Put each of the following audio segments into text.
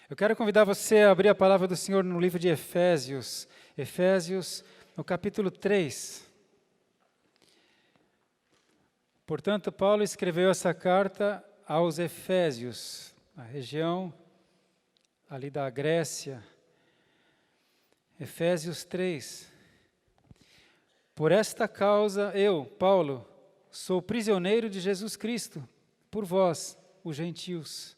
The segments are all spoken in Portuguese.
Eu quero convidar você a abrir a palavra do Senhor no livro de Efésios. Efésios, no capítulo 3. Portanto, Paulo escreveu essa carta aos Efésios, a região ali da Grécia. Efésios 3. Por esta causa eu, Paulo, sou prisioneiro de Jesus Cristo, por vós, os gentios.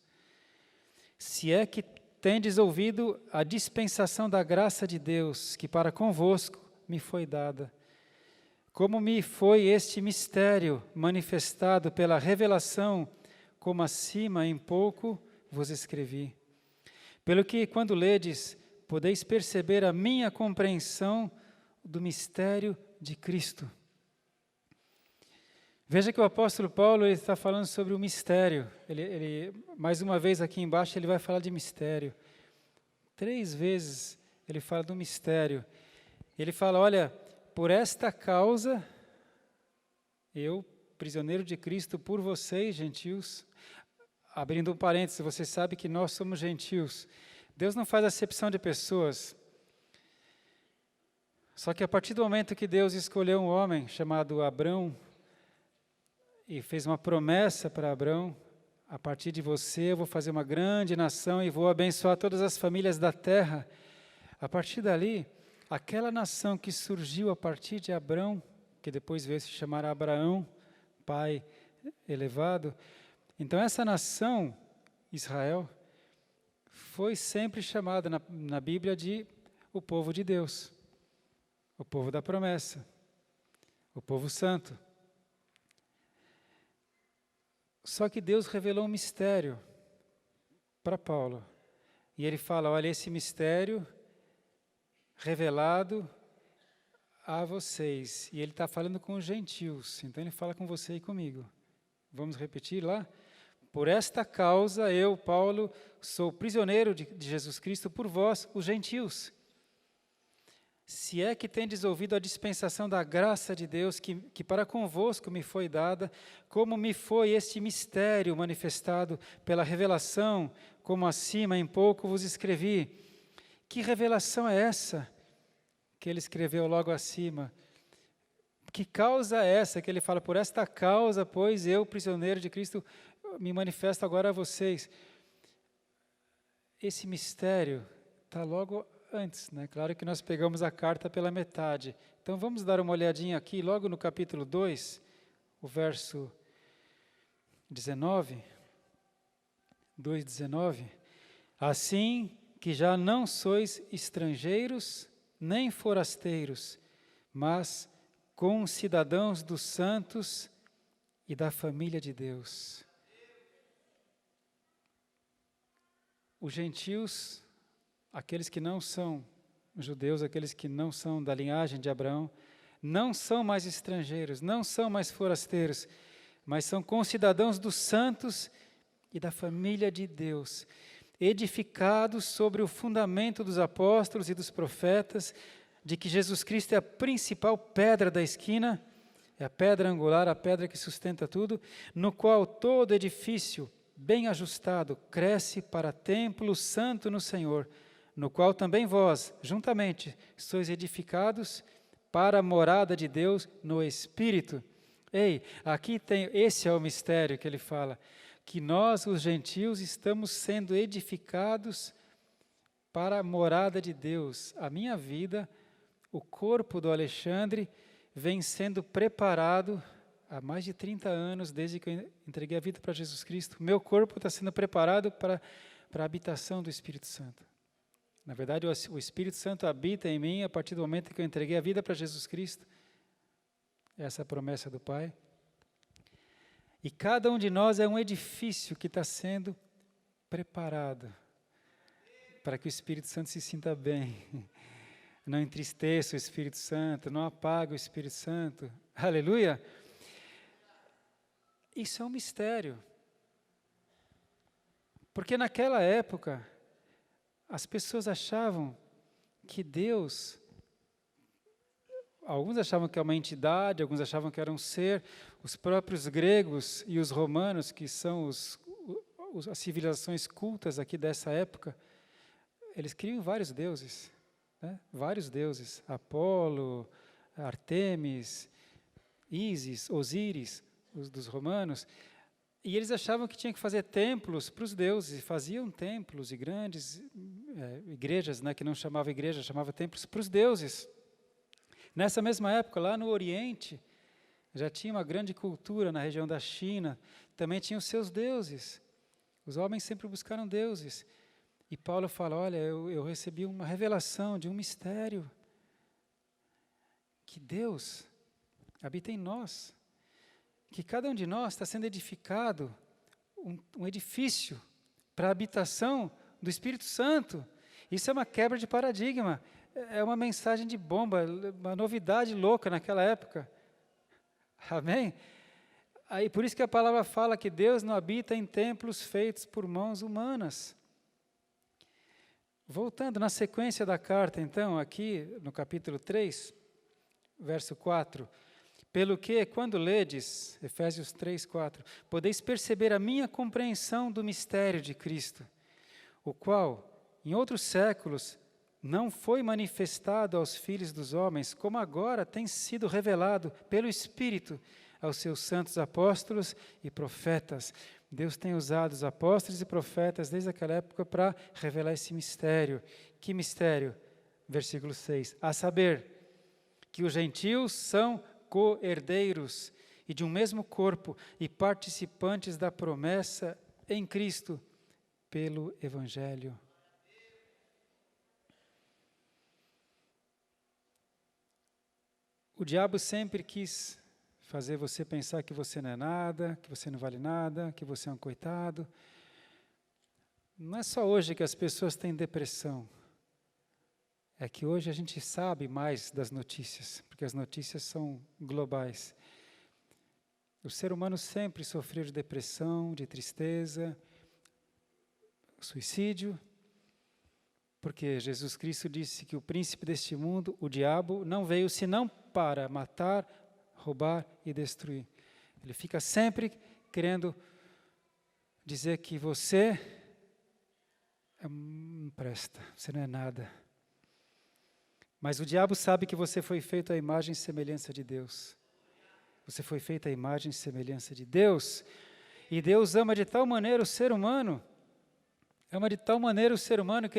Se é que tendes ouvido a dispensação da graça de Deus, que para convosco me foi dada. Como me foi este mistério manifestado pela revelação, como acima em pouco vos escrevi. Pelo que, quando ledes, podeis perceber a minha compreensão do mistério de Cristo. Veja que o apóstolo Paulo está falando sobre o mistério. Ele, mais uma vez aqui embaixo, ele vai falar de mistério. 3 vezes ele fala do mistério. Ele fala, olha, por esta causa, eu, prisioneiro de Cristo, por vocês, gentios, abrindo um parênteses, você sabe que nós somos gentios. Deus não faz acepção de pessoas. Só que a partir do momento que Deus escolheu um homem chamado Abrão, e fez uma promessa para Abrão, a partir de você eu vou fazer uma grande nação e vou abençoar todas as famílias da terra. A partir dali, aquela nação que surgiu a partir de Abrão, que depois veio se chamar Abraão, pai elevado, então essa nação, Israel, foi sempre chamada na Bíblia de o povo de Deus, o povo da promessa, o povo santo. Só que Deus revelou um mistério para Paulo. E ele fala, olha, esse mistério revelado a vocês. E ele está falando com os gentios, então ele fala com você e comigo. Vamos repetir lá? Por esta causa, eu, Paulo, sou prisioneiro de Jesus Cristo por vós, os gentios. Se é que tendes ouvido a dispensação da graça de Deus, que para convosco me foi dada, como me foi este mistério manifestado pela revelação, como acima em pouco vos escrevi. Que revelação é essa que ele escreveu logo acima? Que causa é essa que ele fala, por esta causa, pois eu, prisioneiro de Cristo, me manifesto agora a vocês. Esse mistério está logo antes, né? Claro que nós pegamos a carta pela metade. Então vamos dar uma olhadinha aqui, logo no capítulo 2, o verso 19, 2:19. Assim que já não sois estrangeiros, nem forasteiros, mas concidadãos dos santos e da família de Deus. Os gentios, aqueles que não são judeus, aqueles que não são da linhagem de Abraão, não são mais estrangeiros, não são mais forasteiros, mas são concidadãos dos santos e da família de Deus, edificados sobre o fundamento dos apóstolos e dos profetas, de que Jesus Cristo é a principal pedra da esquina, é a pedra angular, a pedra que sustenta tudo, no qual todo edifício bem ajustado cresce para templo santo no Senhor, no qual também vós, juntamente, sois edificados para a morada de Deus no Espírito. Ei, aqui tem, esse é o mistério que ele fala, que nós, os gentios, estamos sendo edificados para a morada de Deus. A minha vida, o corpo do Alexandre, vem sendo preparado há mais de 30 anos, desde que eu entreguei a vida para Jesus Cristo. Meu corpo está sendo preparado para a habitação do Espírito Santo. Na verdade, o Espírito Santo habita em mim a partir do momento que eu entreguei a vida para Jesus Cristo. Essa é a promessa do Pai. E cada um de nós é um edifício que está sendo preparado para que o Espírito Santo se sinta bem. Não entristeça o Espírito Santo, não apague o Espírito Santo. Aleluia! Isso é um mistério. Porque naquela época, as pessoas achavam que Deus, alguns achavam que é uma entidade, alguns achavam que era um ser, os próprios gregos e os romanos, que são as civilizações cultas aqui dessa época, eles criam vários deuses, né? Vários deuses, Apolo, Artemis, Ísis, Osíris, os dos romanos, e eles achavam que tinha que fazer templos para os deuses, e faziam templos e grandes igrejas, né, que não chamava igreja, chamava templos para os deuses. Nessa mesma época, lá no Oriente, já tinha uma grande cultura na região da China, também tinham seus deuses. Os homens sempre buscaram deuses. E Paulo fala, olha, eu recebi uma revelação de um mistério, que Deus habita em nós, que cada um de nós está sendo edificado um edifício para a habitação do Espírito Santo. Isso é uma quebra de paradigma, é uma mensagem de bomba, uma novidade louca naquela época. Amém? Aí, por isso que a palavra fala que Deus não habita em templos feitos por mãos humanas. Voltando na sequência da carta, então, aqui no capítulo 3, verso 4, pelo que, quando ledes, Efésios 3, 4, podeis perceber a minha compreensão do mistério de Cristo, o qual, em outros séculos, não foi manifestado aos filhos dos homens, como agora tem sido revelado pelo Espírito aos seus santos apóstolos e profetas. Deus tem usado os apóstolos e profetas desde aquela época para revelar esse mistério. Que mistério? Versículo 6. A saber, que os gentios são co-herdeiros e de um mesmo corpo e participantes da promessa em Cristo pelo Evangelho. O diabo sempre quis fazer você pensar que você não é nada, que você não vale nada, que você é um coitado. Não é só hoje que as pessoas têm depressão. É que hoje a gente sabe mais das notícias, porque as notícias são globais. O ser humano sempre sofreu de depressão, de tristeza, suicídio, porque Jesus Cristo disse que o príncipe deste mundo, o diabo, não veio senão para matar, roubar e destruir. Ele fica sempre querendo dizer que você não presta, você não é nada. Mas o diabo sabe que você foi feito à imagem e semelhança de Deus. Você foi feito à imagem e semelhança de Deus. E Deus ama de tal maneira o ser humano, que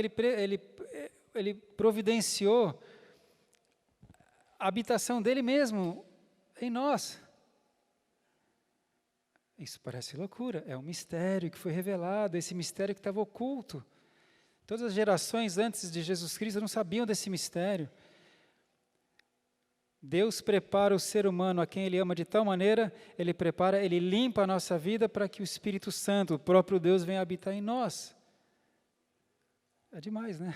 ele providenciou a habitação dele mesmo em nós. Isso parece loucura, é um mistério que foi revelado, esse mistério que estava oculto. Todas as gerações antes de Jesus Cristo não sabiam desse mistério. Deus prepara o ser humano a quem Ele ama de tal maneira, Ele limpa a nossa vida para que o Espírito Santo, o próprio Deus, venha habitar em nós. É demais, né?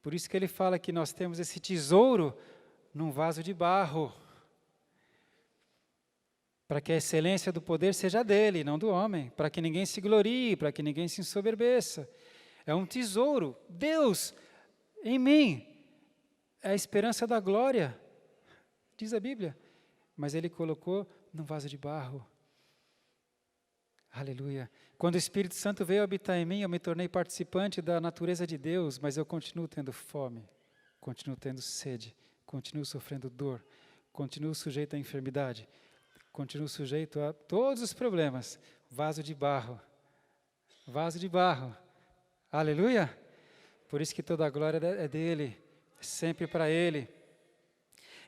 Por isso que Ele fala que nós temos esse tesouro num vaso de barro, para que a excelência do poder seja dele, não do homem, para que ninguém se glorie, para que ninguém se ensoberbeça. É um tesouro, Deus em mim, é a esperança da glória, diz a Bíblia, mas Ele colocou num vaso de barro. Aleluia. Quando o Espírito Santo veio habitar em mim, eu me tornei participante da natureza de Deus, mas eu continuo tendo fome, continuo tendo sede, continuo sofrendo dor, continuo sujeito à enfermidade, continuo sujeito a todos os problemas. Vaso de barro, vaso de barro. Aleluia. Por isso que toda a glória é dele, é sempre para ele.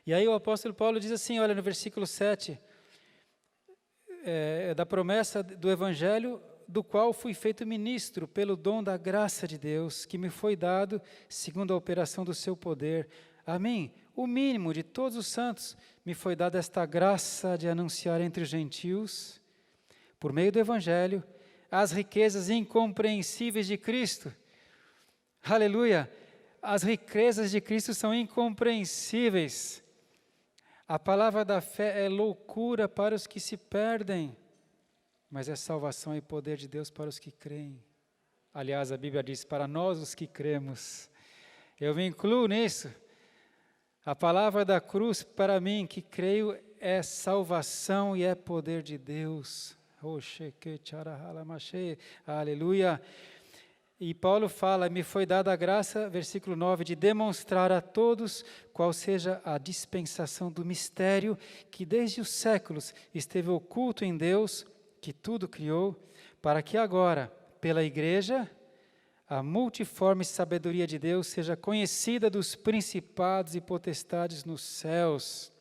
E aí o apóstolo Paulo diz assim, olha no versículo 7, da promessa do Evangelho, do qual fui feito ministro pelo dom da graça de Deus, que me foi dado segundo a operação do seu poder. A mim, o mínimo de todos os santos, me foi dada esta graça de anunciar entre os gentios, por meio do Evangelho, as riquezas incompreensíveis de Cristo. Aleluia! As riquezas de Cristo são incompreensíveis. A palavra da fé é loucura para os que se perdem, mas é salvação e poder de Deus para os que creem. Aliás, a Bíblia diz, para nós os que cremos. Eu me incluo nisso. A palavra da cruz, para mim, que creio, é salvação e é poder de Deus. Aleluia. E Paulo fala, me foi dada a graça, versículo 9, de demonstrar a todos qual seja a dispensação do mistério que desde os séculos esteve oculto em Deus, que tudo criou, para que agora, pela igreja, a multiforme sabedoria de Deus seja conhecida dos principados e potestades nos céus.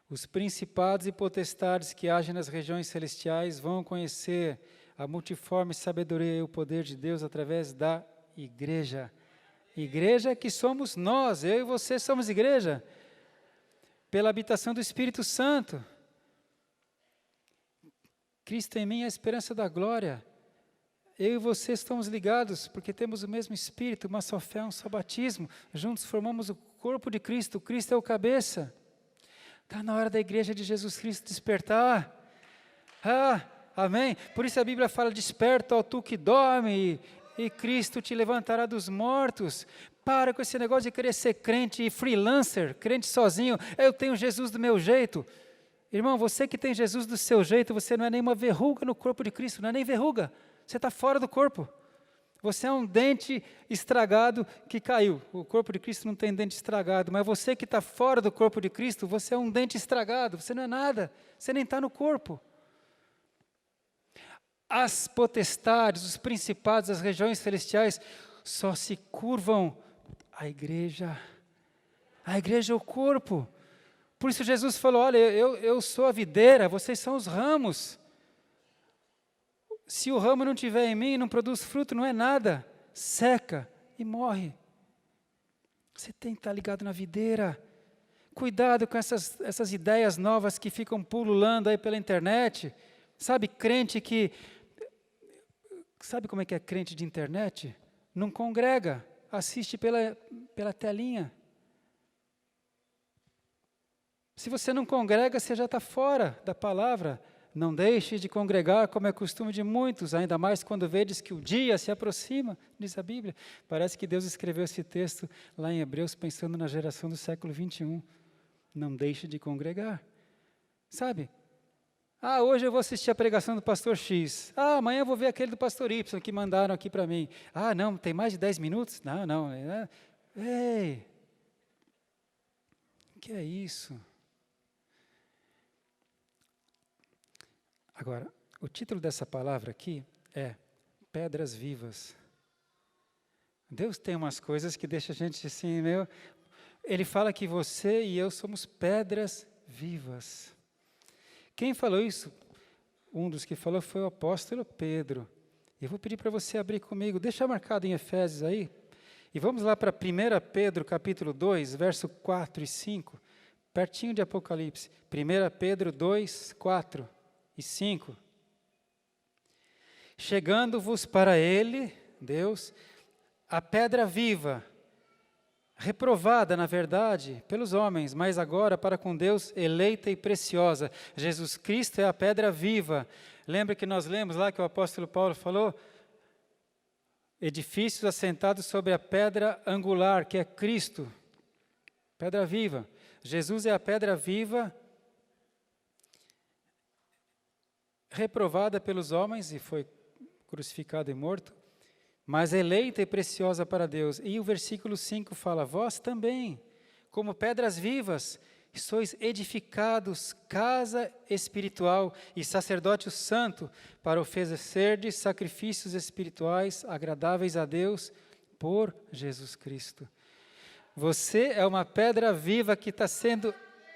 Os principados e potestades que agem nas regiões celestiais vão conhecer a multiforme sabedoria e o poder de Deus através da igreja. Igreja que somos nós, eu e você somos igreja, pela habitação do Espírito Santo. Cristo em mim é a esperança da glória. Eu e você estamos ligados porque temos o mesmo Espírito, uma só fé, um só batismo. Juntos formamos o corpo de Cristo, Cristo é o cabeça. Está na hora da igreja de Jesus Cristo despertar. Amém? Por isso a Bíblia fala, desperta, ó tu que dorme, e Cristo te levantará dos mortos. Para com esse negócio de querer ser crente e freelancer, crente sozinho. Eu tenho Jesus do meu jeito. Irmão, você que tem Jesus do seu jeito, você não é nem uma verruga no corpo de Cristo, não é nem verruga. Você está fora do corpo. Você é um dente estragado que caiu. O corpo de Cristo não tem dente estragado, mas você que está fora do corpo de Cristo, você é um dente estragado, você não é nada, você nem está no corpo. As potestades, os principados, as regiões celestiais só se curvam à igreja. A igreja é o corpo. Por isso Jesus falou, olha, eu sou a videira, vocês são os ramos. Se o ramo não estiver em mim, não produz fruto, não é nada. Seca e morre. Você tem que estar ligado na videira. Cuidado com essas ideias novas que ficam pululando aí pela internet. Sabe, crente que... Sabe como é que é crente de internet? Não congrega, assiste pela telinha. Se você não congrega, você já está fora da palavra. Não deixe de congregar, como é costume de muitos, ainda mais quando vedes que o dia se aproxima, diz a Bíblia. Parece que Deus escreveu esse texto lá em Hebreus, pensando na geração do século 21. Não deixe de congregar. Sabe? Hoje eu vou assistir a pregação do pastor X. Amanhã eu vou ver aquele do pastor Y que mandaram aqui para mim. Não, tem mais de 10 minutos? Não. Ei, o que é isso? Agora, o título dessa palavra aqui é Pedras Vivas. Deus tem umas coisas que deixam a gente assim, Ele fala que você e eu somos pedras vivas. Quem falou isso? Um dos que falou foi o apóstolo Pedro. Eu vou pedir para você abrir comigo, deixa marcado em Efésios aí, e vamos lá para 1 Pedro capítulo 2, verso 4 e 5, pertinho de Apocalipse. 1 Pedro 2, 4 e 5. Chegando-vos para ele, Deus, a pedra viva, reprovada, na verdade, pelos homens, mas agora para com Deus eleita e preciosa. Jesus Cristo é a pedra viva. Lembra que nós lemos lá que o apóstolo Paulo falou? Edifícios assentados sobre a pedra angular, que é Cristo. Pedra viva. Jesus é a pedra viva, reprovada pelos homens e foi crucificado e morto, mas eleita e preciosa para Deus. E o versículo 5 fala, vós também, como pedras vivas, sois edificados casa espiritual e sacerdócio santo, para oferecerdes sacrifícios espirituais agradáveis a Deus por Jesus Cristo. Você é uma pedra viva que está sendo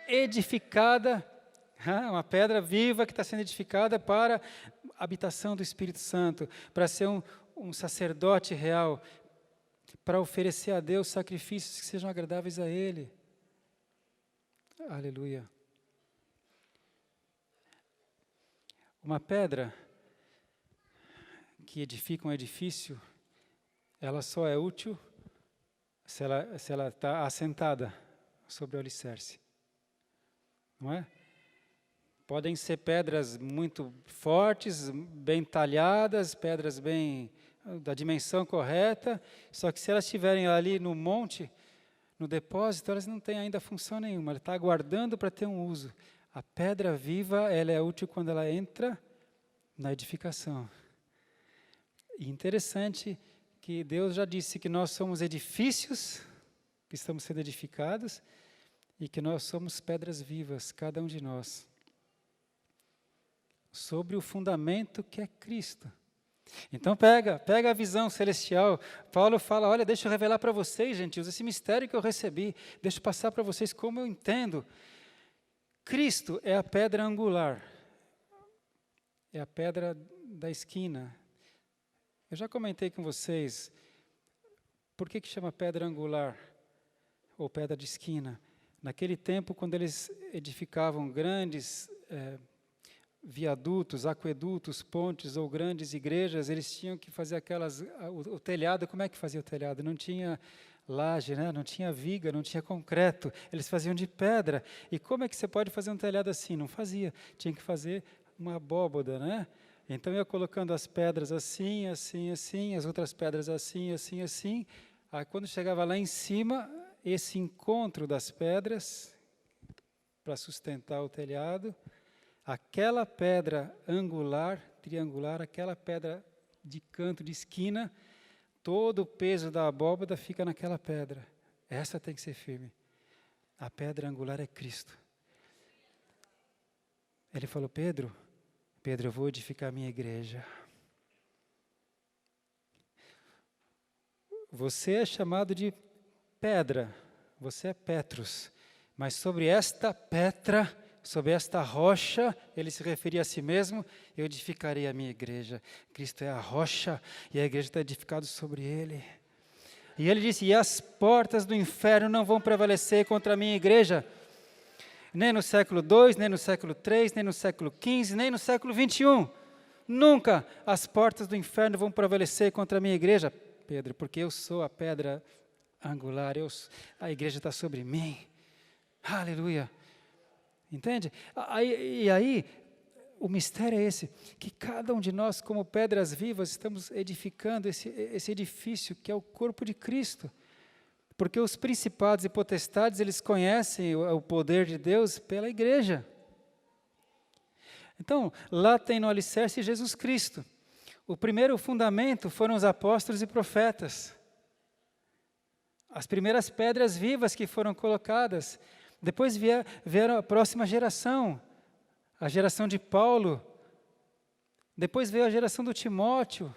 edificada, uma pedra viva que está sendo edificada para a habitação do Espírito Santo, para ser um sacerdote real, para oferecer a Deus sacrifícios que sejam agradáveis a Ele. Aleluia. Uma pedra que edifica um edifício, ela só é útil se ela está assentada sobre o alicerce. Não é? Podem ser pedras muito fortes, bem talhadas, pedras bem da dimensão correta, só que se elas estiverem ali no monte, no depósito, elas não têm ainda função nenhuma, ela está aguardando para ter um uso. A pedra viva, ela é útil quando ela entra na edificação. E interessante que Deus já disse que nós somos edifícios, que estamos sendo edificados, e que nós somos pedras vivas, cada um de nós, sobre o fundamento que é Cristo. Então pega a visão celestial. Paulo fala, olha, deixa eu revelar para vocês, gentios, esse mistério que eu recebi, deixa eu passar para vocês como eu entendo. Cristo é a pedra angular, é a pedra da esquina. Eu já comentei com vocês, por que chama pedra angular, ou pedra de esquina? Naquele tempo, quando eles edificavam grandes viadutos, aquedutos, pontes ou grandes igrejas, eles tinham que fazer o telhado. Como é que fazia o telhado? Não tinha laje, né? Não tinha viga, não tinha concreto, eles faziam de pedra. E como é que você pode fazer um telhado assim? Não fazia, tinha que fazer uma abóboda, né? Então ia colocando as pedras assim, assim, assim, as outras pedras assim, assim, assim. Aí quando chegava lá em cima, esse encontro das pedras para sustentar o telhado, aquela pedra angular, triangular, aquela pedra de canto, de esquina, todo o peso da abóbada fica naquela pedra. Essa tem que ser firme. A pedra angular é Cristo. Ele falou, Pedro, eu vou edificar a minha igreja. Você é chamado de pedra, você é Petros, mas sobre esta pedra, sobre esta rocha, ele se referia a si mesmo, eu edificarei a minha igreja. Cristo é a rocha e a igreja está edificada sobre ele. E ele disse, e as portas do inferno não vão prevalecer contra a minha igreja, nem no século II, nem no século III, nem no século XV, nem no século XXI. Nunca as portas do inferno vão prevalecer contra a minha igreja, Pedro, porque eu sou a pedra angular, a igreja está sobre mim. Aleluia. Entende? E aí, o mistério é esse, que cada um de nós, como pedras vivas, estamos edificando esse edifício que é o corpo de Cristo. Porque os principados e potestades, eles conhecem o poder de Deus pela igreja. Então, lá tem no alicerce Jesus Cristo. O primeiro fundamento foram os apóstolos e profetas. As primeiras pedras vivas que foram colocadas. Depois vieram a próxima geração, a geração de Paulo. Depois veio a geração do Timóteo.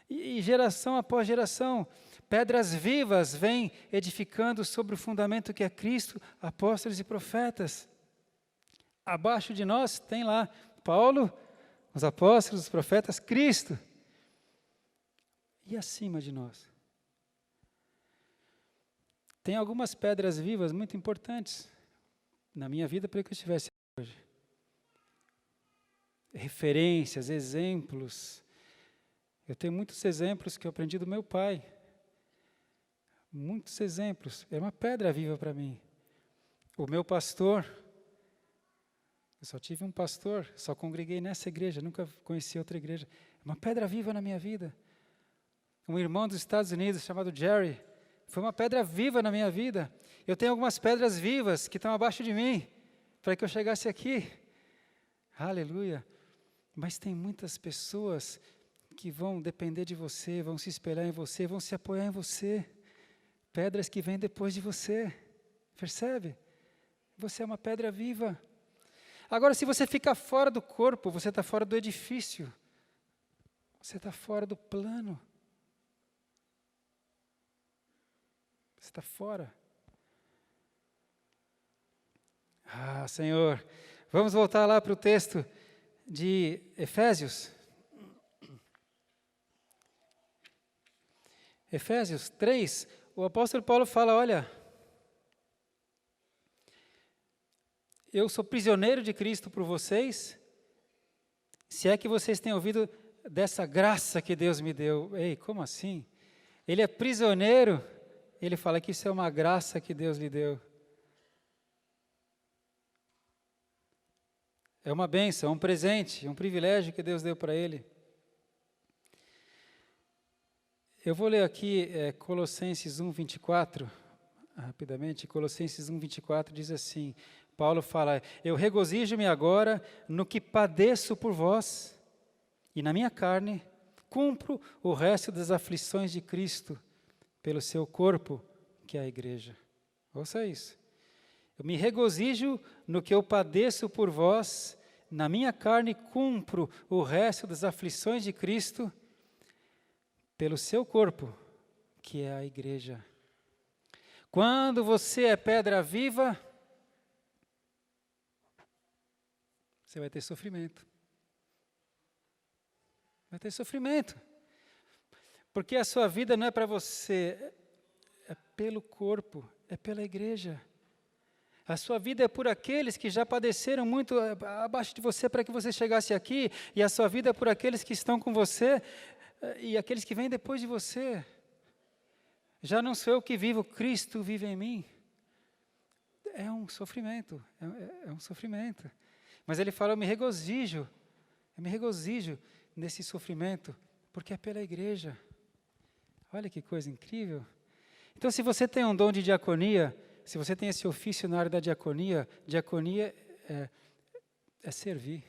E geração após geração, pedras vivas vêm edificando sobre o fundamento que é Cristo, apóstolos e profetas. Abaixo de nós tem lá Paulo, os apóstolos, os profetas, Cristo. E acima de nós? Tem algumas pedras vivas muito importantes na minha vida para que eu estivesse hoje. Referências, exemplos. Eu tenho muitos exemplos que eu aprendi do meu pai. Muitos exemplos. É uma pedra viva para mim. O meu pastor, eu só tive um pastor, só congreguei nessa igreja, nunca conheci outra igreja. É uma pedra viva na minha vida. Um irmão dos Estados Unidos chamado Jerry, foi uma pedra viva na minha vida. Eu tenho algumas pedras vivas que estão abaixo de mim, para que eu chegasse aqui. Aleluia. Mas tem muitas pessoas que vão depender de você, vão se espelhar em você, vão se apoiar em você. Pedras que vêm depois de você. Percebe? Você é uma pedra viva. Agora, se você ficar fora do corpo, você está fora do edifício. Você está fora do plano. Você está fora. Ah, Senhor, vamos voltar lá para o texto de Efésios. Efésios 3, o apóstolo Paulo fala, olha, eu sou prisioneiro de Cristo por vocês, se é que vocês têm ouvido dessa graça que Deus me deu. Ei, como assim? Ele é prisioneiro, ele fala que isso é uma graça que Deus lhe deu. É uma bênção, um presente, um privilégio que Deus deu para ele. Eu vou ler aqui Colossenses 1:24, rapidamente. Colossenses 1:24 diz assim, Paulo fala, eu regozijo-me agora no que padeço por vós, e na minha carne, cumpro o resto das aflições de Cristo pelo seu corpo, que é a igreja. Ouça isso. Eu me regozijo no que eu padeço por vós, na minha carne cumpro o resto das aflições de Cristo pelo seu corpo, que é a igreja. Quando você é pedra viva, você vai ter sofrimento. Vai ter sofrimento. Porque a sua vida não é para você, é pelo corpo, é pela igreja. A sua vida é por aqueles que já padeceram muito abaixo de você para que você chegasse aqui, e a sua vida é por aqueles que estão com você e aqueles que vêm depois de você. Já não sou eu que vivo, Cristo vive em mim. É um sofrimento, é um sofrimento. Mas ele fala, eu me regozijo nesse sofrimento, porque é pela igreja. Olha que coisa incrível. Então, se você tem um dom de diaconia, se você tem esse ofício na área da diaconia, é servir.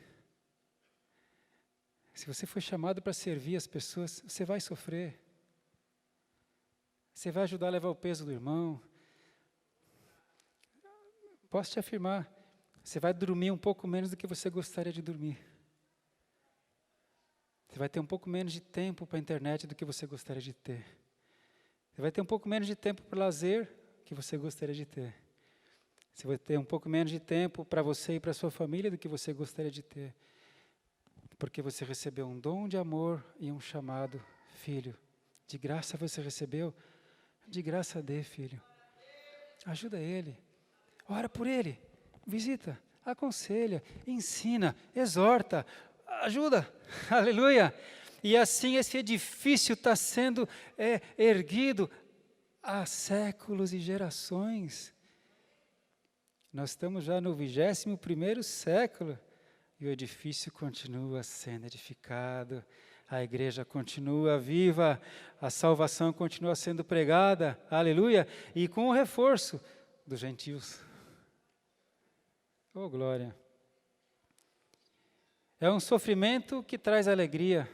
Se você foi chamado para servir as pessoas, você vai sofrer. Você vai ajudar a levar o peso do irmão. Posso te afirmar, você vai dormir um pouco menos do que você gostaria de dormir. Você vai ter um pouco menos de tempo para a internet do que você gostaria de ter. Você vai ter um pouco menos de tempo para lazer que você gostaria de ter. Você vai ter um pouco menos de tempo para você e para a sua família do que você gostaria de ter. Porque você recebeu um dom de amor e um chamado, filho. De graça você recebeu, de graça dê, filho. Ajuda ele, ora por ele, visita, aconselha, ensina, exorta, ajuda, aleluia. E assim esse edifício está sendo erguido há séculos e gerações. Nós estamos já no 21º século e o edifício continua sendo edificado, a igreja continua viva, a salvação continua sendo pregada, aleluia, e com o reforço dos gentios. Oh, glória! É um sofrimento que traz alegria.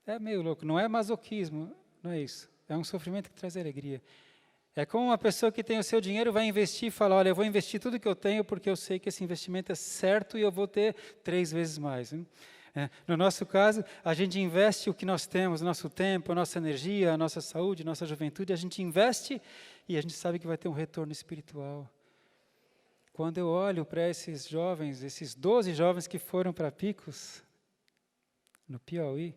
É meio louco, não é masoquismo, não é isso. É um sofrimento que traz alegria. É como uma pessoa que tem o seu dinheiro, vai investir e fala, olha, eu vou investir tudo que eu tenho porque eu sei que esse investimento é certo e eu vou ter 3 vezes mais. No nosso caso, a gente investe o que nós temos, nosso tempo, a nossa energia, a nossa saúde, a nossa juventude, a gente investe e a gente sabe que vai ter um retorno espiritual. Quando eu olho para esses jovens, esses 12 jovens que foram para Picos, no Piauí,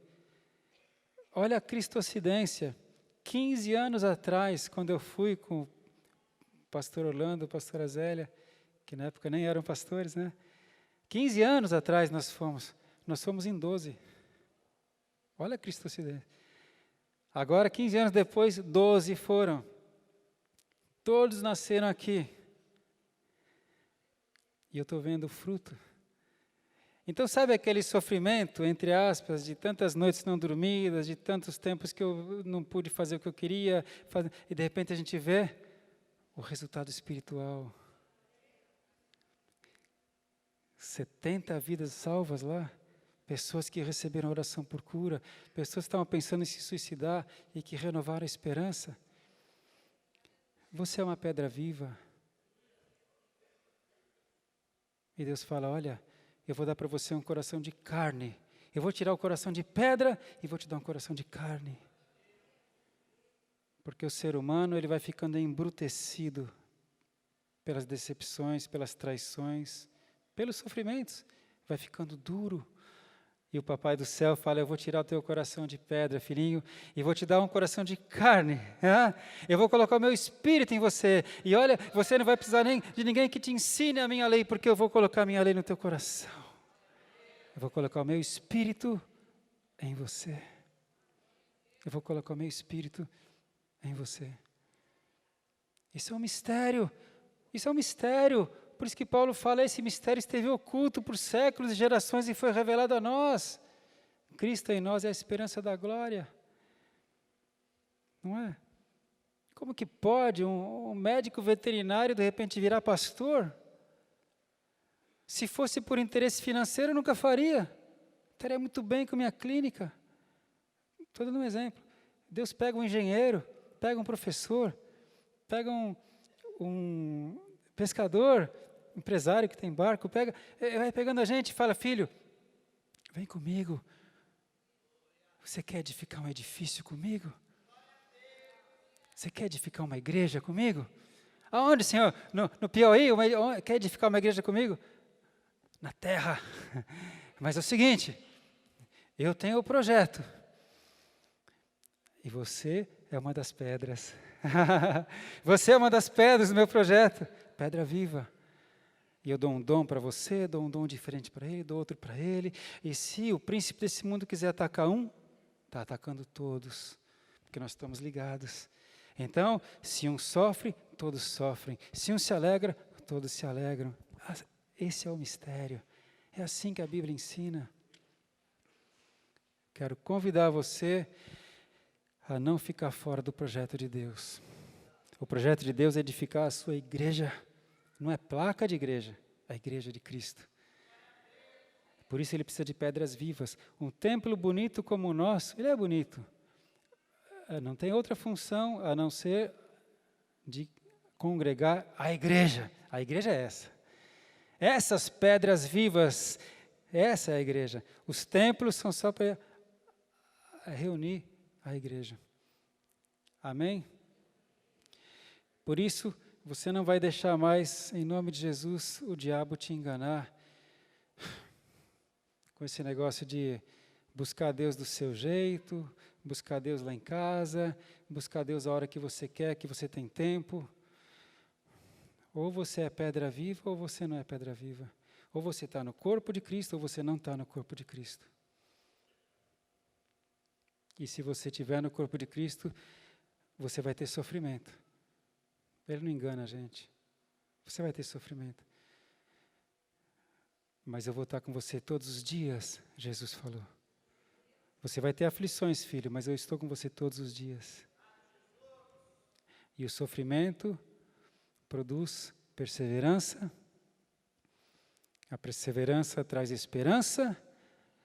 olha a cristocidência. 15 anos atrás, quando eu fui com o pastor Orlando, a pastora Zélia, que na época nem eram pastores, né? 15 anos atrás nós fomos em 12. Olha a cristocidência. Agora, 15 anos depois, 12 foram. Todos nasceram aqui. E eu estou vendo o fruto. Então, sabe aquele sofrimento, entre aspas, de tantas noites não dormidas, de tantos tempos que eu não pude fazer o que eu queria, e de repente a gente vê o resultado espiritual. 70 vidas salvas lá, pessoas que receberam oração por cura, pessoas que estavam pensando em se suicidar e que renovaram a esperança. Você é uma pedra viva. E Deus fala, olha, eu vou dar para você um coração de carne. Eu vou tirar o coração de pedra e vou te dar um coração de carne. Porque o ser humano, ele vai ficando embrutecido pelas decepções, pelas traições, pelos sofrimentos. Vai ficando duro. E o Papai do Céu fala, eu vou tirar o teu coração de pedra, filhinho, e vou te dar um coração de carne. Eu vou colocar o meu espírito em você. E olha, você não vai precisar nem de ninguém que te ensine a minha lei, porque eu vou colocar a minha lei no teu coração. Eu vou colocar o meu espírito em você. Eu vou colocar o meu espírito em você. Isso é um mistério. Isso é um mistério. Por isso que Paulo fala, esse mistério esteve oculto por séculos e gerações e foi revelado a nós. Cristo em nós é a esperança da glória. Não é? Como que pode um médico veterinário de repente virar pastor? Se fosse por interesse financeiro, eu nunca faria. Estaria muito bem com a minha clínica. Estou dando um exemplo. Deus pega um engenheiro, pega um professor, pega um pescador, empresário que tem barco, vai pegando a gente e fala, filho, vem comigo. Você quer edificar um edifício comigo? Você quer edificar uma igreja comigo? Aonde, Senhor? No Piauí? Quer edificar uma igreja comigo? Na terra. Mas é o seguinte, eu tenho o projeto. E você é uma das pedras. Você é uma das pedras do meu projeto. Pedra viva. E eu dou um dom para você, dou um dom diferente para ele, dou outro para ele. E se o príncipe desse mundo quiser atacar um, está atacando todos. Porque nós estamos ligados. Então, se um sofre, todos sofrem. Se um se alegra, todos se alegram. Esse é o mistério. É assim que a Bíblia ensina. Quero convidar você a não ficar fora do projeto de Deus. O projeto de Deus é edificar a sua igreja. Não é placa de igreja, é a igreja de Cristo. Por isso ele precisa de pedras vivas. Um templo bonito como o nosso, ele é bonito. Não tem outra função a não ser de congregar a igreja. A igreja é essa. Essas pedras vivas, essa é a igreja. Os templos são só para reunir a igreja. Amém? Por isso, você não vai deixar mais, em nome de Jesus, o diabo te enganar com esse negócio de buscar Deus do seu jeito, buscar Deus lá em casa, buscar Deus a hora que você quer, que você tem tempo. Ou você é pedra viva ou você não é pedra viva. Ou você está no corpo de Cristo ou você não está no corpo de Cristo. E se você estiver no corpo de Cristo, você vai ter sofrimento. Ele não engana a gente. Você vai ter sofrimento. Mas eu vou estar com você todos os dias, Jesus falou. Você vai ter aflições, filho, mas eu estou com você todos os dias. E o sofrimento produz perseverança. A perseverança traz esperança.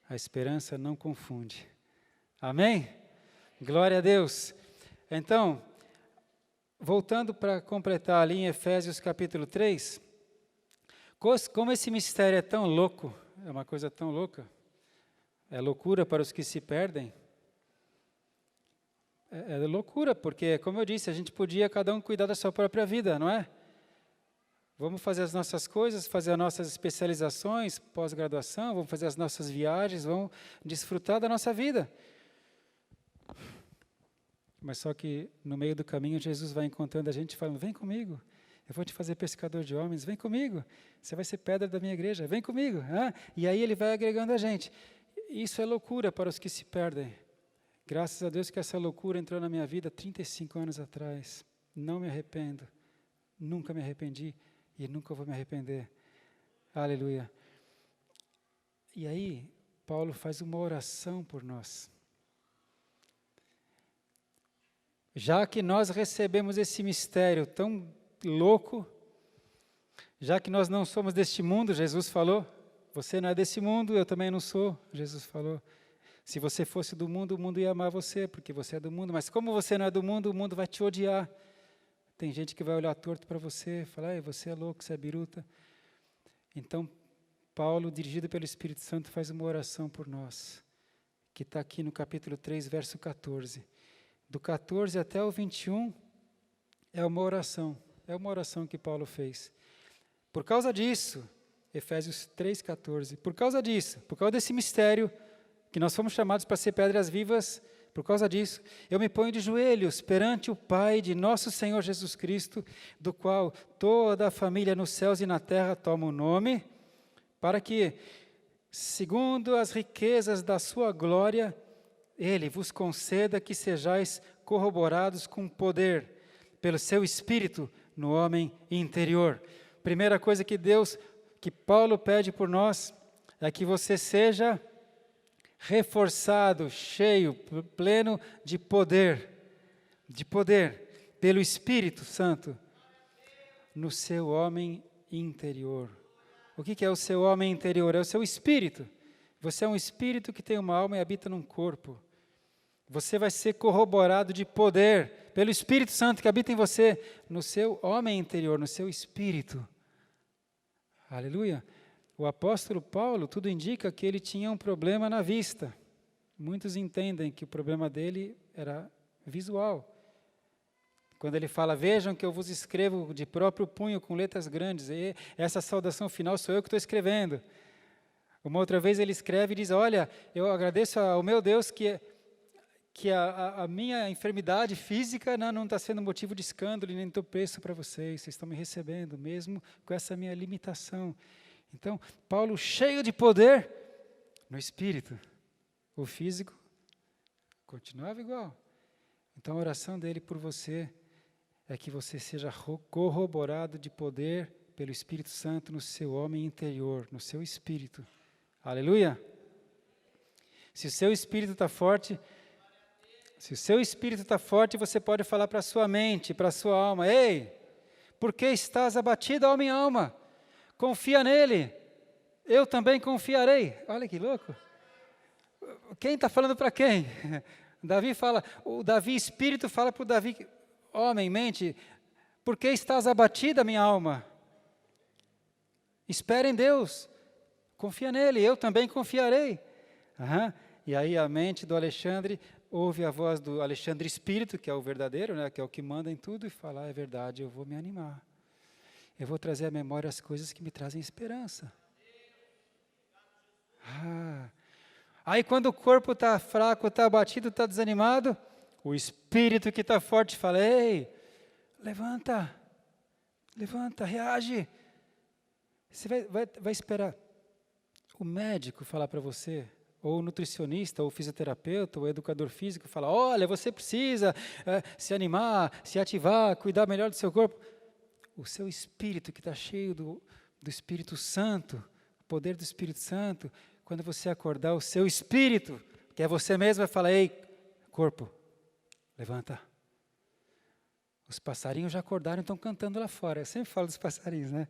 A esperança não confunde. Amém? Glória a Deus. Então, voltando para completar ali em Efésios capítulo 3, como esse mistério é tão louco, é uma coisa tão louca, é loucura para os que se perdem, é loucura, porque, como eu disse, a gente podia cada um cuidar da sua própria vida, não é? Vamos fazer as nossas coisas, fazer as nossas especializações, pós-graduação, vamos fazer as nossas viagens, vamos desfrutar da nossa vida. Mas só que no meio do caminho Jesus vai encontrando a gente falando, vem comigo, eu vou te fazer pescador de homens, vem comigo, você vai ser pedra da minha igreja, vem comigo. E aí ele vai agregando a gente. Isso é loucura para os que se perdem. Graças a Deus que essa loucura entrou na minha vida 35 anos atrás. Não me arrependo, nunca me arrependi e nunca vou me arrepender. Aleluia. E aí, Paulo faz uma oração por nós. Já que nós recebemos esse mistério tão louco, já que nós não somos deste mundo, Jesus falou, você não é desse mundo, eu também não sou, Jesus falou. Se você fosse do mundo, o mundo ia amar você, porque você é do mundo, mas como você não é do mundo, o mundo vai te odiar. Tem gente que vai olhar torto para você, falar, você é louco, você é biruta. Então, Paulo, dirigido pelo Espírito Santo, faz uma oração por nós, que está aqui no capítulo 3, verso 14. Do 14 até o 21, é uma oração que Paulo fez. Por causa disso, Efésios 3,14, por causa disso, por causa desse mistério, que nós fomos chamados para ser pedras vivas, por causa disso, eu me ponho de joelhos perante o Pai de nosso Senhor Jesus Cristo, do qual toda a família nos céus e na terra toma o nome, para que, segundo as riquezas da sua glória, Ele vos conceda que sejais corroborados com poder, pelo seu Espírito no homem interior. Primeira coisa que Paulo pede por nós, é que você seja reforçado, cheio, pleno de poder, pelo Espírito Santo, no seu homem interior. O que é o seu homem interior? É o seu espírito. Você é um espírito que tem uma alma e habita num corpo. Você vai ser corroborado de poder pelo Espírito Santo que habita em você, no seu homem interior, no seu espírito. Aleluia. O apóstolo Paulo, tudo indica que ele tinha um problema na vista. Muitos entendem que o problema dele era visual. Quando ele fala, vejam que eu vos escrevo de próprio punho com letras grandes, e essa saudação final sou eu que estou escrevendo. Uma outra vez ele escreve e diz, olha, eu agradeço ao meu Deus que a minha enfermidade física não está sendo motivo de escândalo e nem tropeço para vocês estão me recebendo, mesmo com essa minha limitação. Então, Paulo cheio de poder no espírito, o físico continuava igual. Então, a oração dele por você é que você seja corroborado de poder pelo Espírito Santo no seu homem interior, no seu espírito. Aleluia! Se o seu espírito está forte, você pode falar para a sua mente, para a sua alma, ei, por que estás abatido, ó minha alma? Confia nele, eu também confiarei. Olha que louco. Quem está falando para quem? O Davi espírito fala para o Davi, homem, mente, por que estás abatida, minha alma? Espera em Deus, confia nele, eu também confiarei. E aí a mente do Alexandre ouve a voz do Alexandre Espírito, que é o verdadeiro, né, que é o que manda em tudo, e fala, é verdade, eu vou me animar. Eu vou trazer à memória as coisas que me trazem esperança. Aí quando o corpo está fraco, está abatido, está desanimado, o espírito que está forte fala, ei, levanta, reage. Você vai esperar o médico falar para você, ou o nutricionista, ou o fisioterapeuta, ou o educador físico falar, olha, você precisa se animar, se ativar, cuidar melhor do seu corpo. O seu espírito que está cheio do Espírito Santo, o poder do Espírito Santo, quando você acordar, o seu espírito, que é você mesmo, vai falar, ei, corpo, levanta. Os passarinhos já acordaram e estão cantando lá fora. Eu sempre falo dos passarinhos, né?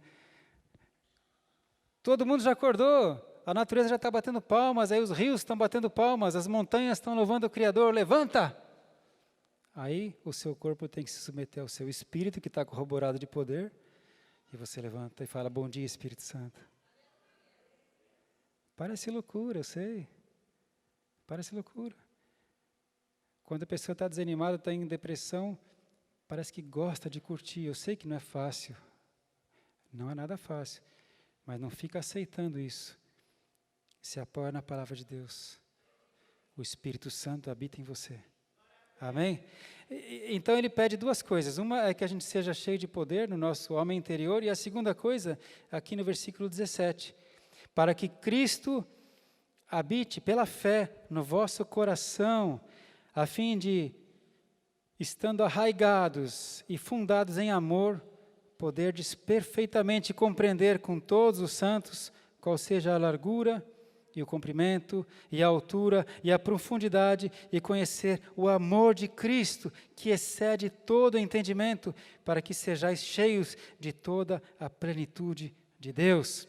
Todo mundo já acordou. A natureza já está batendo palmas, aí os rios estão batendo palmas, as montanhas estão louvando o Criador, levanta! Aí o seu corpo tem que se submeter ao seu espírito, que está corroborado de poder, e você levanta e fala, bom dia, Espírito Santo. Parece loucura, eu sei. Parece loucura. Quando a pessoa está desanimada, está em depressão, parece que gosta de curtir. Eu sei que não é fácil. Não é nada fácil. Mas não fica aceitando isso. Se apoia na palavra de Deus. O Espírito Santo habita em você. Amém? Então ele pede duas coisas. Uma é que a gente seja cheio de poder no nosso homem interior. E a segunda coisa, aqui no versículo 17. Para que Cristo habite pela fé no vosso coração, a fim de, estando arraigados e fundados em amor, poderdes perfeitamente compreender com todos os santos qual seja a largura e o comprimento e a altura e a profundidade, e conhecer o amor de Cristo, que excede todo o entendimento, para que sejais cheios de toda a plenitude de Deus.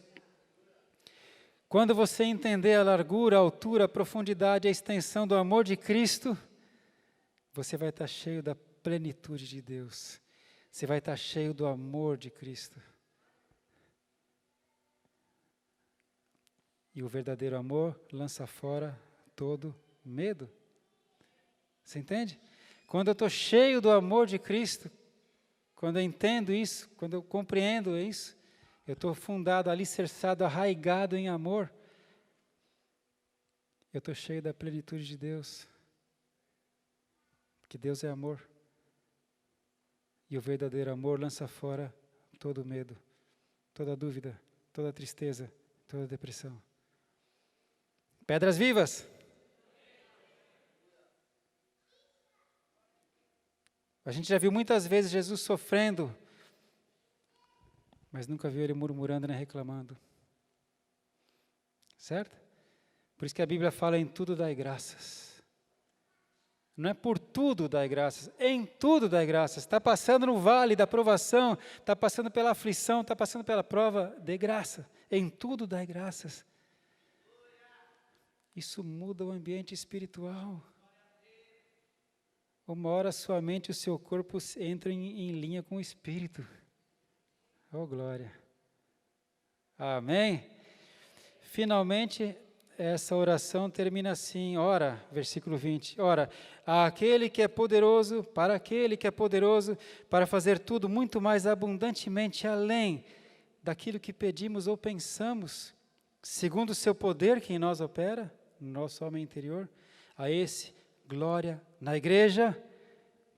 Quando você entender a largura, a altura, a profundidade, a extensão do amor de Cristo, você vai estar cheio da plenitude de Deus. Você vai estar cheio do amor de Cristo. E o verdadeiro amor lança fora todo medo. Você entende? Quando eu estou cheio do amor de Cristo, quando eu entendo isso, quando eu compreendo isso, eu estou fundado, alicerçado, arraigado em amor. Eu estou cheio da plenitude de Deus. Porque Deus é amor. E o verdadeiro amor lança fora todo medo, toda dúvida, toda tristeza, toda depressão. Pedras vivas. A gente já viu muitas vezes Jesus sofrendo, mas nunca viu ele murmurando nem reclamando. Certo? Por isso que a Bíblia fala em tudo dai graças. Não é por tudo dai graças, em tudo dai graças. Está passando no vale da provação, está passando pela aflição, está passando pela prova, dê graça. Em tudo dai graças. Isso muda o ambiente espiritual. uma hora sua mente e o seu corpo entram em linha com o Espírito. Oh, glória! Amém? Finalmente, essa oração termina assim, ora, versículo 20, ora, aquele que é poderoso, para fazer tudo muito mais abundantemente além daquilo que pedimos ou pensamos, segundo o seu poder que em nós opera, no nosso homem interior, a esse, glória na igreja,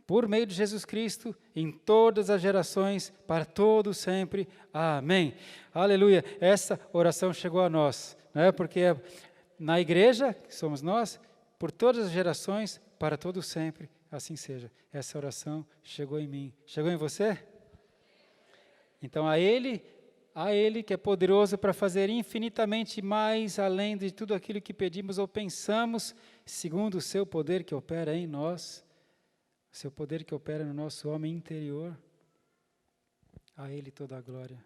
por meio de Jesus Cristo, em todas as gerações, para todo sempre. Amém. Aleluia. Essa oração chegou a nós, né? Porque na igreja, que somos nós, por todas as gerações, para todo sempre, assim seja. Essa oração chegou em mim. Chegou em você? Então, a Ele que é poderoso para fazer infinitamente mais além de tudo aquilo que pedimos ou pensamos, segundo o seu poder que opera em nós, o seu poder que opera no nosso homem interior, a Ele toda a glória.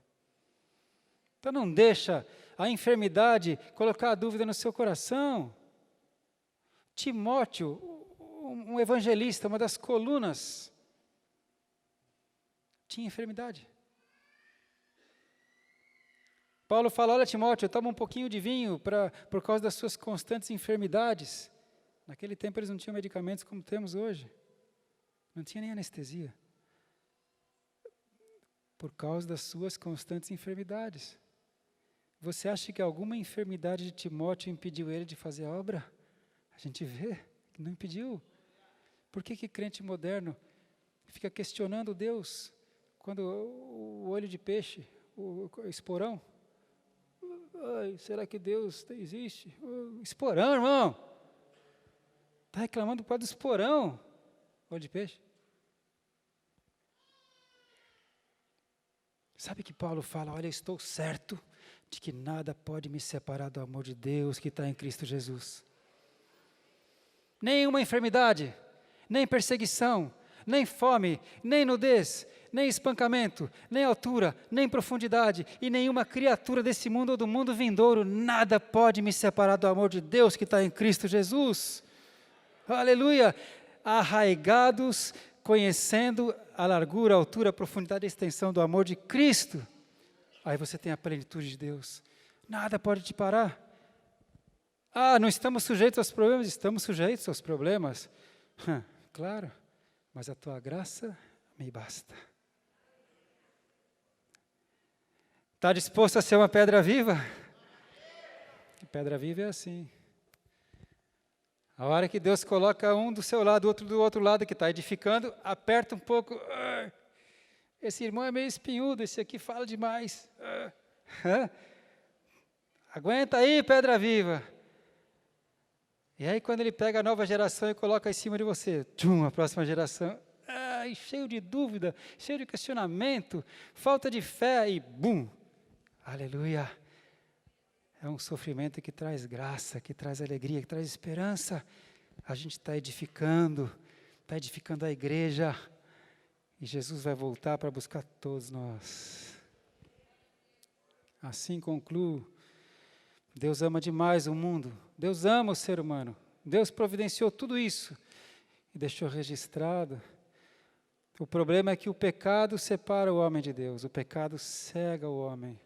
Então não deixa a enfermidade colocar a dúvida no seu coração. Timóteo, um evangelista, uma das colunas, tinha enfermidade. Paulo fala, olha Timóteo, toma um pouquinho de vinho por causa das suas constantes enfermidades. Naquele tempo eles não tinham medicamentos como temos hoje. Não tinha nem anestesia. Por causa das suas constantes enfermidades. Você acha que alguma enfermidade de Timóteo impediu ele de fazer a obra? A gente vê que não impediu. Por que crente moderno fica questionando Deus quando o olho de peixe, o esporão? Ai, será que Deus existe? Esporão, irmão! Está reclamando por causa do esporão. Olho de peixe. Sabe que Paulo fala, olha, estou certo de que nada pode me separar do amor de Deus que está em Cristo Jesus. Nenhuma enfermidade, nem perseguição, nem fome, nem nudez, nem espancamento, nem altura, nem profundidade, e nenhuma criatura desse mundo ou do mundo vindouro, nada pode me separar do amor de Deus que está em Cristo Jesus. Aleluia! Arraigados, conhecendo a largura, a altura, a profundidade e a extensão do amor de Cristo. Aí você tem a plenitude de Deus. Nada pode te parar. Ah, não estamos sujeitos aos problemas? Estamos sujeitos aos problemas. Claro, mas a tua graça me basta. Está disposto a ser uma pedra viva? Pedra viva é assim. A hora que Deus coloca um do seu lado, outro do outro lado, que está edificando, aperta um pouco. Esse irmão é meio espinhudo, esse aqui fala demais. Aguenta aí, pedra viva. E aí quando ele pega a nova geração e coloca em cima de você, a próxima geração, cheio de dúvida, cheio de questionamento, falta de fé e bum, aleluia. É um sofrimento que traz graça, que traz alegria, que traz esperança. A gente está edificando a igreja. E Jesus vai voltar para buscar todos nós. Assim concluo. Deus ama demais o mundo. Deus ama o ser humano. Deus providenciou tudo isso e deixou registrado. O problema é que o pecado separa o homem de Deus. O pecado cega o homem.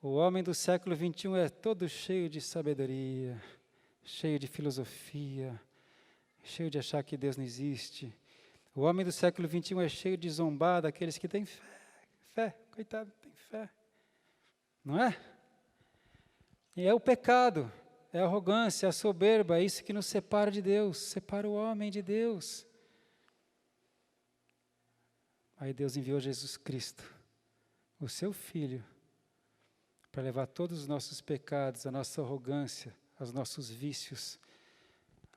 O homem do século XXI é todo cheio de sabedoria, cheio de filosofia, cheio de achar que Deus não existe. O homem do século XXI é cheio de zombar daqueles que têm fé, coitado, tem fé. Não é? E é o pecado, é a arrogância, é a soberba, é isso que nos separa de Deus, separa o homem de Deus. Aí Deus enviou Jesus Cristo, o seu Filho, para levar todos os nossos pecados, a nossa arrogância, os nossos vícios,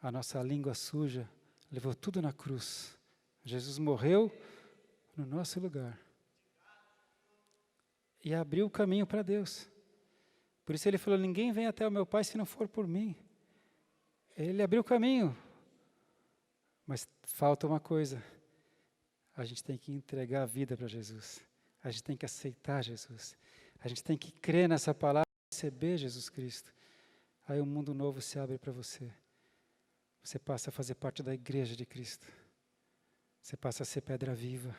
a nossa língua suja, levou tudo na cruz. Jesus morreu no nosso lugar. E abriu o caminho para Deus. Por isso ele falou, ninguém vem até o meu Pai se não for por mim. Ele abriu o caminho. Mas falta uma coisa. A gente tem que entregar a vida para Jesus. A gente tem que aceitar Jesus. A gente tem que crer nessa palavra, receber Jesus Cristo. Aí um mundo novo se abre para você. Você passa a fazer parte da igreja de Cristo. Você passa a ser pedra viva.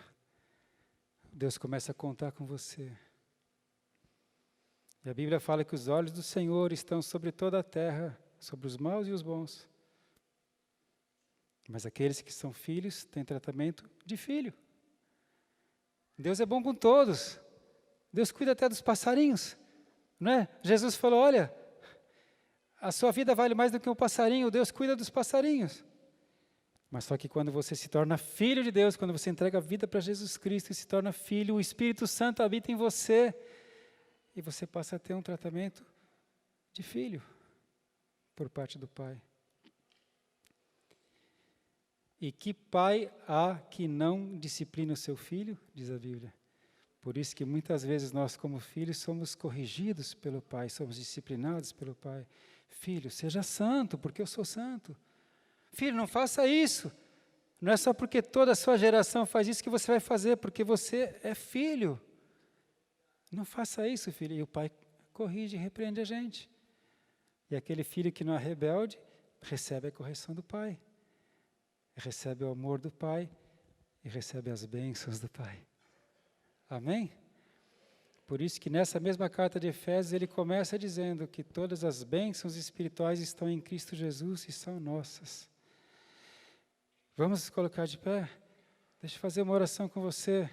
Deus começa a contar com você. E a Bíblia fala que os olhos do Senhor estão sobre toda a terra, sobre os maus e os bons. Mas aqueles que são filhos têm tratamento de filho. Deus é bom com todos. Deus cuida até dos passarinhos. Não é? Jesus falou, olha, a sua vida vale mais do que um passarinho, Deus cuida dos passarinhos. Mas só que quando você se torna filho de Deus, quando você entrega a vida para Jesus Cristo e se torna filho, o Espírito Santo habita em você e você passa a ter um tratamento de filho por parte do Pai. E que pai há que não disciplina o seu filho, diz a Bíblia. Por isso que muitas vezes nós como filhos somos corrigidos pelo Pai, somos disciplinados pelo Pai. Filho, seja santo, porque eu sou santo. Filho, não faça isso. Não é só porque toda a sua geração faz isso que você vai fazer, porque você é filho. Não faça isso, filho. E o Pai corrige e repreende a gente. E aquele filho que não é rebelde, recebe a correção do Pai. Recebe o amor do Pai e recebe as bênçãos do Pai. Amém? Por isso que nessa mesma carta de Efésios ele começa dizendo que todas as bênçãos espirituais estão em Cristo Jesus e são nossas. Vamos nos colocar de pé? Deixa eu fazer uma oração com você.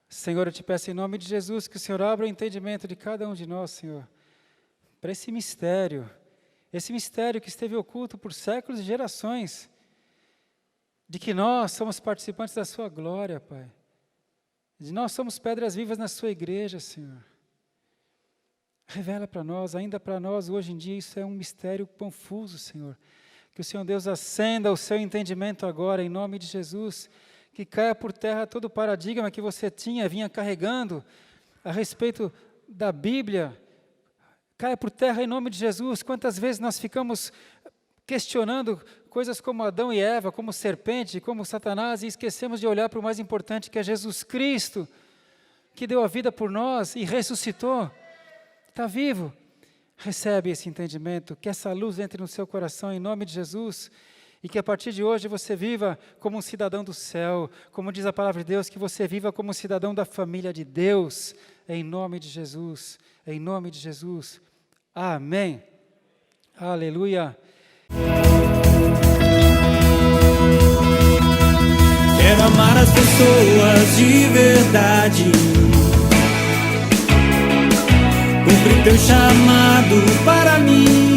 Senhor, eu te peço em nome de Jesus que o Senhor abra o entendimento de cada um de nós, Senhor, para esse mistério que esteve oculto por séculos e gerações, de que nós somos participantes da sua glória, Pai. De nós somos pedras vivas na sua igreja, Senhor. Revela para nós, ainda para nós, hoje em dia, isso é um mistério confuso, Senhor. Que o Senhor Deus acenda o seu entendimento agora, em nome de Jesus. Que caia por terra todo o paradigma que você vinha carregando a respeito da Bíblia. Caia por terra em nome de Jesus. Quantas vezes nós ficamos questionando coisas como Adão e Eva, como serpente, como Satanás, e esquecemos de olhar para o mais importante, que é Jesus Cristo, que deu a vida por nós e ressuscitou. Está vivo. Recebe esse entendimento, que essa luz entre no seu coração em nome de Jesus, e que a partir de hoje você viva como um cidadão do céu, como diz a palavra de Deus, que você viva como um cidadão da família de Deus, em nome de Jesus, em nome de Jesus. Amém. Aleluia. Quero amar as pessoas de verdade, cumprir teu chamado para mim.